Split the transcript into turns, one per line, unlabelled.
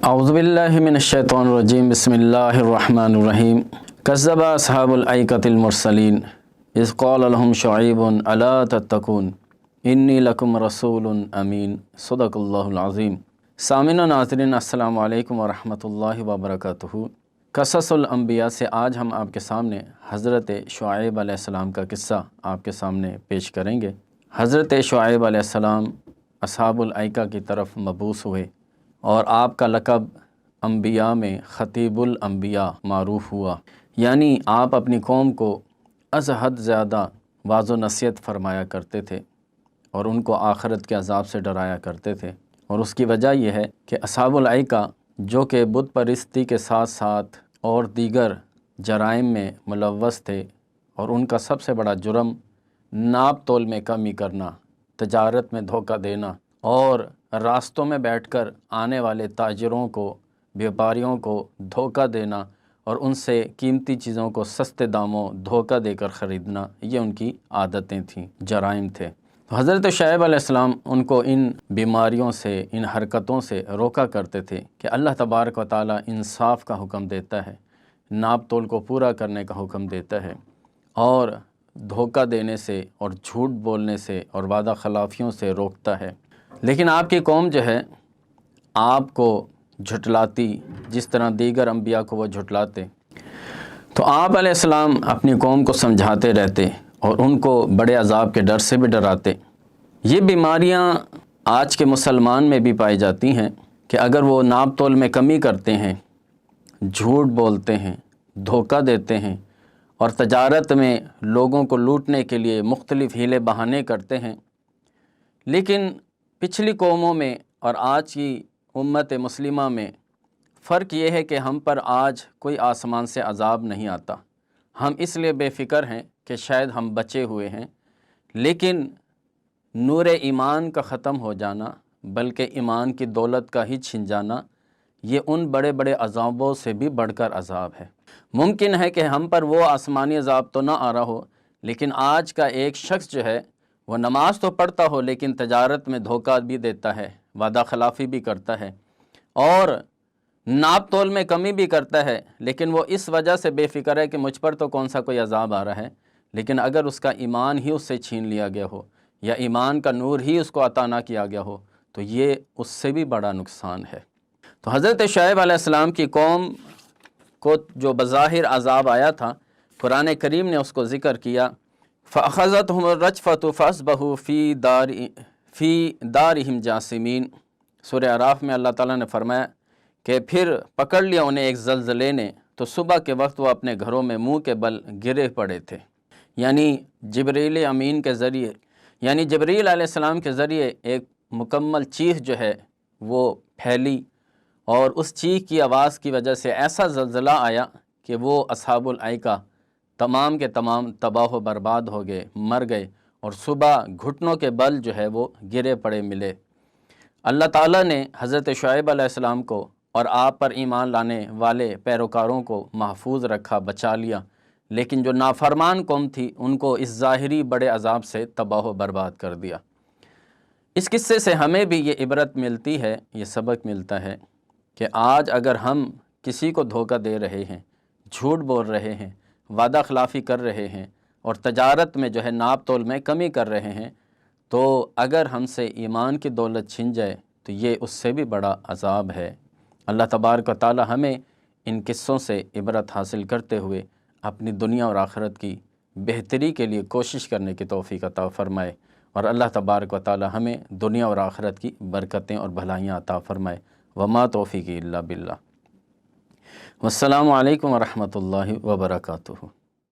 अऊज़ुबिल्लाहि मिनश्शैतानिर्रजीम बिस्मिल्लाहिर्रहमानिर्रहीम कज़्ज़बा अस्हाबुल ऐकतिल मुरसलीन इज़ क़ाला लहुम शुऐबुन अला तत्तक़ून इन्नी लकुम रसूलुन अमीन सदक़ल्लाहुल अज़ीम। सामिन व नाज़रीन अस्सलामु अलैकुम व रहमतुल्लाहि व बरकातुहू। क़ससुल अंबिया से आज हम आपके सामने हज़रत शुऐब अलैहिस्सलाम का किस्सा आपके सामने पेश करेंगे। हज़रत शुऐब अलैहिस्सलाम अस्हाबुल ऐका की तरफ मबूस हुए और आपका लक़ब अंबिया में ख़तीबुल अंबिया मारूफ़ हुआ, यानी आप अपनी कौम को अज़ हद ज़्यादा वाज़ो नसीहत फरमाया करते थे और उनको आखिरत के अज़ाब से डराया करते थे। और उसकी वजह यह है कि अस्हाबुल ऐका जो कि बुत परस्ती के साथ साथ और दीगर जराइम में मुलव्वस थे और उनका सबसे बड़ा जुर्म नाप तोल में कमी करना, तजारत में धोखा देना और रास्तों में बैठकर आने वाले ताजिरों को, व्यापारियों को धोखा देना और उनसे कीमती चीज़ों को सस्ते दामों धोखा देकर ख़रीदना, ये उनकी आदतें थीं, जराइम थे। तो हज़रत शुऐब अलैहिस्सलाम उनको इन बीमारियों से, इन हरकतों से रोका करते थे कि अल्लाह तबारक व तआला इंसाफ का हुक्म देता है, नाप तोल को पूरा करने का हुक्म देता है और धोखा देने से और झूठ बोलने से और वादा खिलाफियों से रोकता है। लेकिन आपकी कौम जो है आपको झुटलाती, जिस तरह दीगर अंबिया को वो झुटलाते। तो आप अलैहिस्सलाम अपनी कौम को समझाते रहते और उनको बड़े अज़ाब के डर से भी डराते। ये बीमारियां आज के मुसलमान में भी पाई जाती हैं कि अगर वो नाप तोल में कमी करते हैं, झूठ बोलते हैं, धोखा देते हैं और तजारत में लोगों को लूटने के लिए मुख्तलिफ़ हीले बहाने करते हैं। लेकिन पिछली कौमों में और आज की उम्मत मुस्लिमा में फ़र्क ये है कि हम पर आज कोई आसमान से अज़ाब नहीं आता। हम इसलिए बेफ़िक्र हैं कि शायद हम बचे हुए हैं, लेकिन नूर ईमान का ख़त्म हो जाना, बल्कि ईमान की दौलत का ही छिन जाना, ये उन बड़े बड़े अज़ाबों से भी बढ़कर अज़ाब है। मुमकिन है कि हम पर वो आसमानी अज़ाब तो ना आ रहा हो, लेकिन आज का एक शख्स जो है वो नमाज तो पढ़ता हो लेकिन तजारत में धोखा भी देता है, वादा खिलाफ़ी भी करता है और नाप तोल में कमी भी करता है, लेकिन वो इस वजह से बेफ़िक्र है कि मुझ पर तो कौन सा कोई अज़ाब आ रहा है। लेकिन अगर उसका ईमान ही उससे छीन लिया गया हो या ईमान का नूर ही उसको अता ना किया गया हो तो ये उससे भी बड़ा नुकसान है। तो हज़रत शुऐब अलैहिस्सलाम की कौम को जो बज़ाहिर अज़ाब आया था, कुरान करीम ने उसको ज़िक्र किया, फ़अख़ज़तहुम रजफ़तु फ़अस्बहू फ़ी दारिहिम जासिमीन। सूरह अराफ में अल्लाह ताला ने फरमाया कि फिर पकड़ लिया उन्हें एक ज़लज़ले ने, तो सुबह के वक्त वो अपने घरों में मुंह के बल गिरे पड़े थे। यानी जिब्रील अमीन के ज़रिए, यानी जिब्रील अलैहिस्सलाम के ज़रिए एक मुकम्मल चीख जो है वो फैली और उस चीख की आवाज़ की वजह से ऐसा ज़लज़ला आया कि वो अस्हाबुल ऐका तमाम के तमाम तबाह व बर्बाद हो गए, मर गए और सुबह घुटनों के बल जो है वो गिरे पड़े मिले। अल्लाह ताला ने हज़रत शुऐब अलैहिस्सलाम को और आप पर ईमान लाने वाले पैरोकारों को महफूज रखा, बचा लिया, लेकिन जो नाफरमान कौम थी उनको इस ज़ाहिरी बड़े अज़ाब से तबाह व बर्बाद कर दिया। इस किस्से से हमें भी ये इबरत मिलती है, ये सबक मिलता है कि आज अगर हम किसी को धोखा दे रहे हैं, झूठ बोल रहे हैं, वादा खिलाफ़ी कर रहे हैं और तजारत में जो है नाप तोल में कमी कर रहे हैं, तो अगर हमसे ईमान की दौलत छिन जाए तो ये उससे भी बड़ा अज़ाब है। अल्लाह तबारक व तआला हमें इन किस्सों से इबरत हासिल करते हुए अपनी दुनिया और आखिरत की बेहतरी के लिए कोशिश करने की तौफ़ीक़ अता फ़रमाए और अल्लाह तबारक व तआला हमें दुनिया और आखिरत की बरकतें और भलाइयाँ अता फ़रमाए। वमा तौफ़ीक़ी इल्ला बिल्लाह। वस्सलामु अलैकुम व रहमतुल्लाहि व बरकातुहू।